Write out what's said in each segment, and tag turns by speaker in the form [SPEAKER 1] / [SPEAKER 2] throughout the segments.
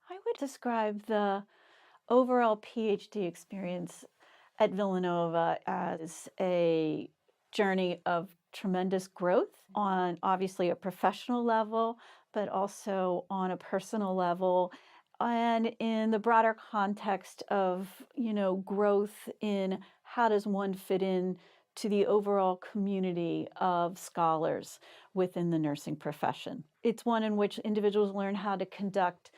[SPEAKER 1] I would describe the overall PhD experience at Villanova as a journey of tremendous growth on obviously a professional level, but also on a personal level. And in the broader context of, growth in how does one fit in to the overall community of scholars within the nursing profession. It's one in which individuals learn how to conduct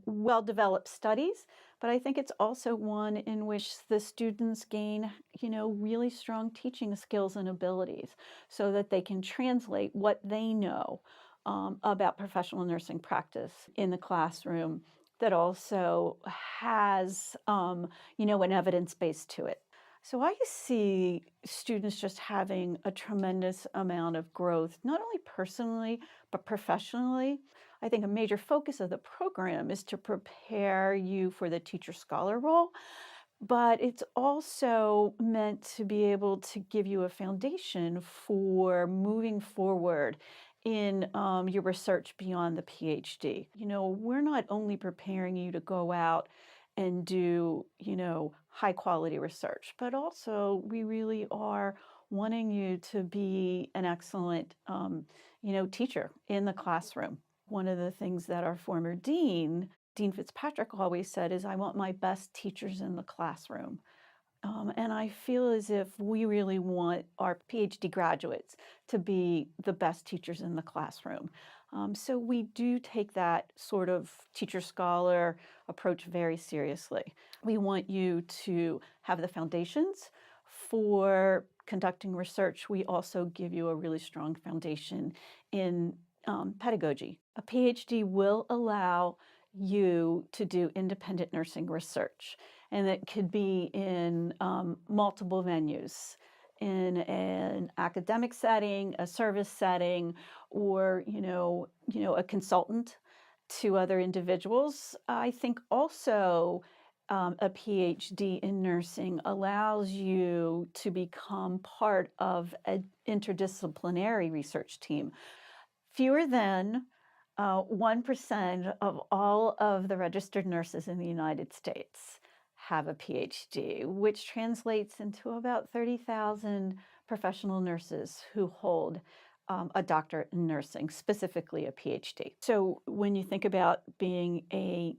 [SPEAKER 1] well-developed studies, but I think it's also one in which the students gain, really strong teaching skills and abilities so that they can translate what they know about professional nursing practice in the classroom that also has, an evidence base to it. So I see students just having a tremendous amount of growth, not only personally, but professionally. I think a major focus of the program is to prepare you for the teacher-scholar role, but it's also meant to be able to give you a foundation for moving forward in your research beyond the PhD. We're not only preparing you to go out and do, high quality research, but also we really are wanting you to be an excellent, teacher in the classroom. One of the things that our former Dean Fitzpatrick always said is, I want my best teachers in the classroom. And I feel as if we really want our PhD graduates to be the best teachers in the classroom. So we do take that sort of teacher-scholar approach very seriously. We want you to have the foundations for conducting research. We also give you a really strong foundation in pedagogy. A PhD will allow you to do independent nursing research, and it could be in multiple venues, in an academic setting, a service setting, or a consultant to other individuals. I think also a PhD in nursing allows you to become part of an interdisciplinary research team. Fewer than 1% of all of the registered nurses in the United States have a PhD, which translates into about 30,000 professional nurses who hold a doctorate in nursing, specifically a PhD. So when you think about being a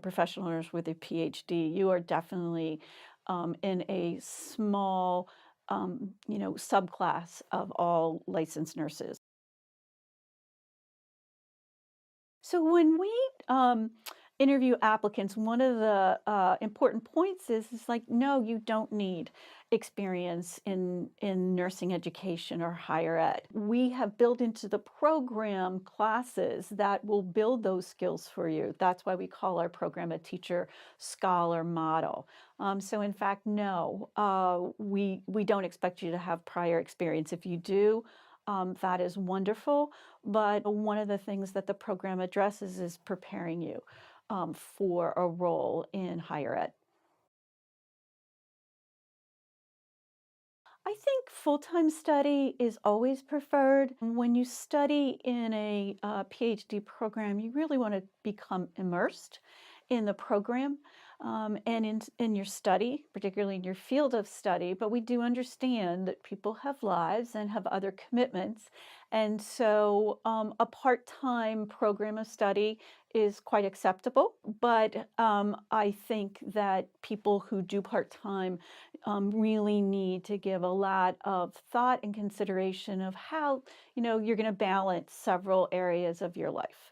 [SPEAKER 1] professional nurse with a PhD, you are definitely in a small subclass of all licensed nurses. So when we interview applicants, one of the important points is like, no, you don't need experience in nursing education or higher ed. We have built into the program classes that will build those skills for you. That's why we call our program a teacher-scholar model. So in fact, no, we don't expect you to have prior experience. If you do, that is wonderful, but one of the things that the program addresses is preparing you for a role in higher ed. I think full-time study is always preferred. When you study in a PhD program, you really want to become immersed in the program and in your study, particularly in your field of study. But we do understand that people have lives and have other commitments. And so a part-time program of study is quite acceptable. But I think that people who do part-time really need to give a lot of thought and consideration of how, you're going to balance several areas of your life.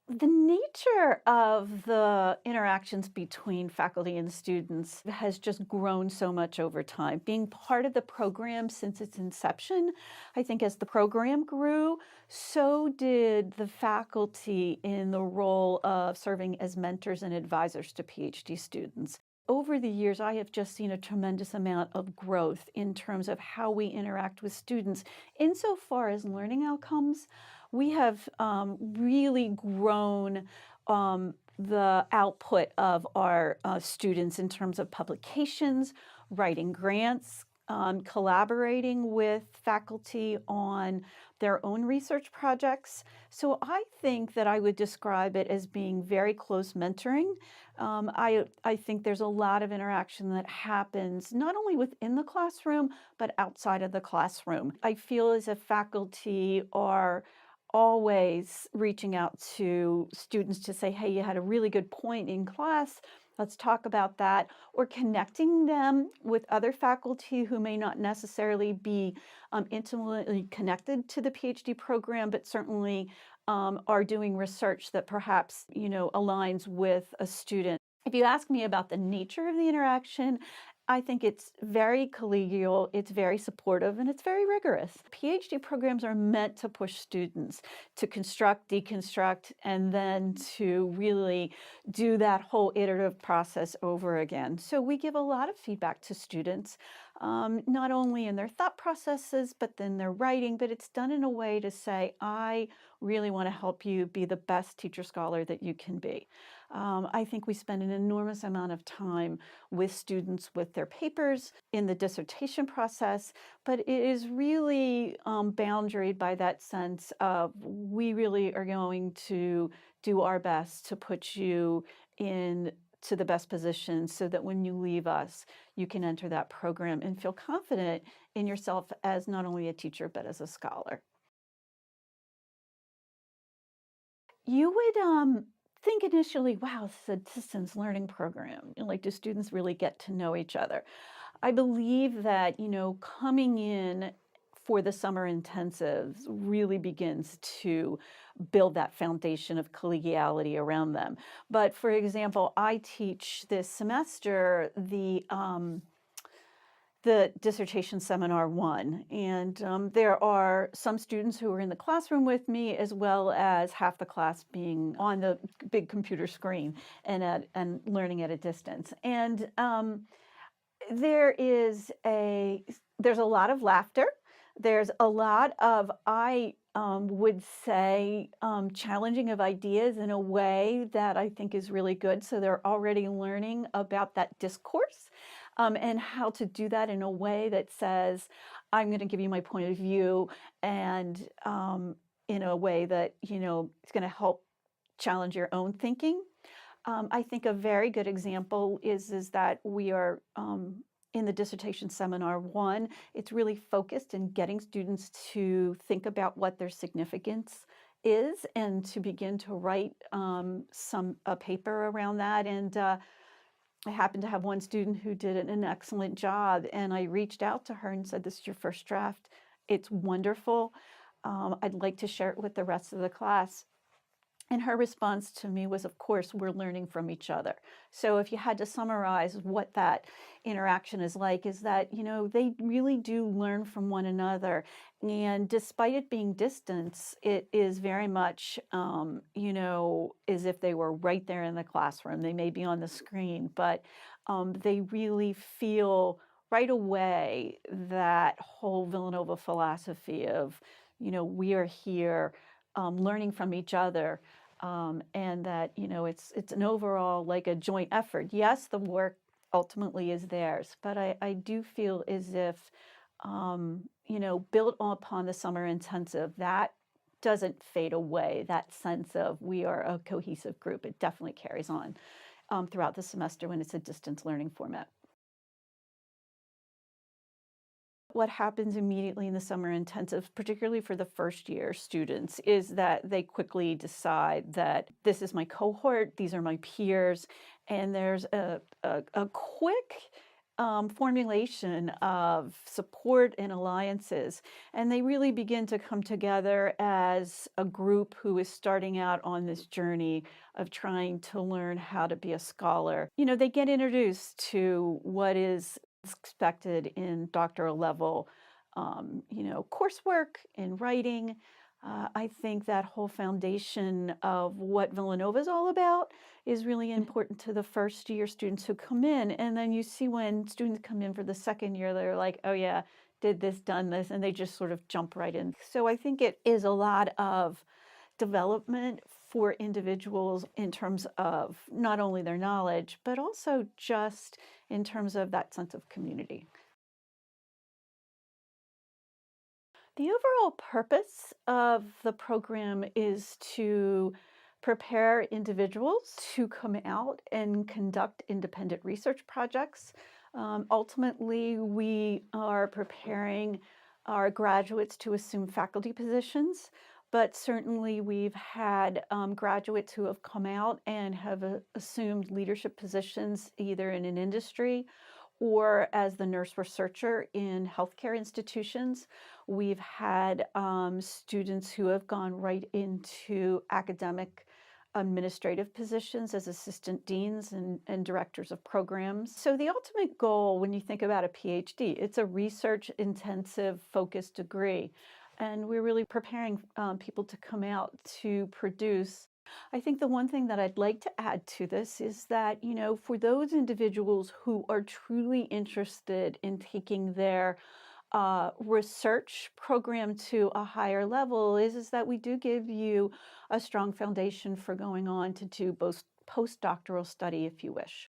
[SPEAKER 1] The nature of the interactions between faculty and students has just grown so much over time. Being part of the program since its inception, I think as the program grew, so did the faculty in the role of serving as mentors and advisors to PhD students. Over the years, I have just seen a tremendous amount of growth in terms of how we interact with students. Insofar as learning outcomes, we have really grown the output of our students in terms of publications, writing grants, collaborating with faculty on their own research projects. So I think that I would describe it as being very close mentoring. I think there's a lot of interaction that happens not only within the classroom, but outside of the classroom. I feel as if faculty are always reaching out to students to say, hey, you had a really good point in class. Let's talk about that, or connecting them with other faculty who may not necessarily be intimately connected to the PhD program, but certainly are doing research that perhaps, aligns with a student. If you ask me about the nature of the interaction, I think it's very collegial, it's very supportive, and it's very rigorous. PhD programs are meant to push students to construct, deconstruct, and then to really do that whole iterative process over again. So we give a lot of feedback to students, not only in their thought processes, but then their writing, but it's done in a way to say, I really want to help you be the best teacher scholar that you can be. I think we spend an enormous amount of time with students with their papers in the dissertation process, but it is really boundaried by that sense of we really are going to do our best to put you in to the best position so that when you leave us, you can enter that program and feel confident in yourself as not only a teacher, but as a scholar. You would think initially, wow, this is a distance learning program. Like, do students really get to know each other? I believe that, coming in for the summer intensives really begins to build that foundation of collegiality around them. But for example, I teach this semester the dissertation seminar one. And there are some students who are in the classroom with me, as well as half the class being on the big computer screen and learning at a distance. And there is there's a lot of laughter. There's a lot of, I would say, challenging of ideas in a way that I think is really good. So they're already learning about that discourse and how to do that in a way that says, I'm going to give you my point of view, and in a way that, is going to help challenge your own thinking. I think a very good example is that we are in the dissertation seminar one, it's really focused in getting students to think about what their significance is and to begin to write a paper around that. And I happened to have one student who did an excellent job, and I reached out to her and said, this is your first draft. It's wonderful. I'd like to share it with the rest of the class. And her response to me was, of course, we're learning from each other. So if you had to summarize what that interaction is like, is that, they really do learn from one another. And despite it being distance, it is very much, as if they were right there in the classroom. They may be on the screen, but they really feel right away that whole Villanova philosophy of, we are here learning from each other, and that it's an overall like a joint effort. Yes, the work ultimately is theirs, but I do feel as if built upon the summer intensive, that doesn't fade away. That sense of we are a cohesive group, it definitely carries on throughout the semester when it's a distance learning format. What happens immediately in the summer intensive, particularly for the first year students, is that they quickly decide that this is my cohort, these are my peers, and there's a quick formulation of support and alliances. And they really begin to come together as a group who is starting out on this journey of trying to learn how to be a scholar. They get introduced to what is expected in doctoral level, coursework in writing. I think that whole foundation of what Villanova is all about is really important to the first year students who come in. And then you see when students come in for the second year, they're like, oh yeah, did this, done this, and they just sort of jump right in. So I think it is a lot of development for individuals in terms of not only their knowledge, but also just in terms of that sense of community. The overall purpose of the program is to prepare individuals to come out and conduct independent research projects. Ultimately, we are preparing our graduates to assume faculty positions, but certainly we've had graduates who have come out and have assumed leadership positions either in an industry or as the nurse researcher in healthcare institutions. We've had students who have gone right into academic administrative positions as assistant deans and directors of programs. So the ultimate goal when you think about a PhD, it's a research intensive focused degree. And we're really preparing people to come out to produce. I think the one thing that I'd like to add to this is that, for those individuals who are truly interested in taking their research program to a higher level is that we do give you a strong foundation for going on to do both postdoctoral study if you wish.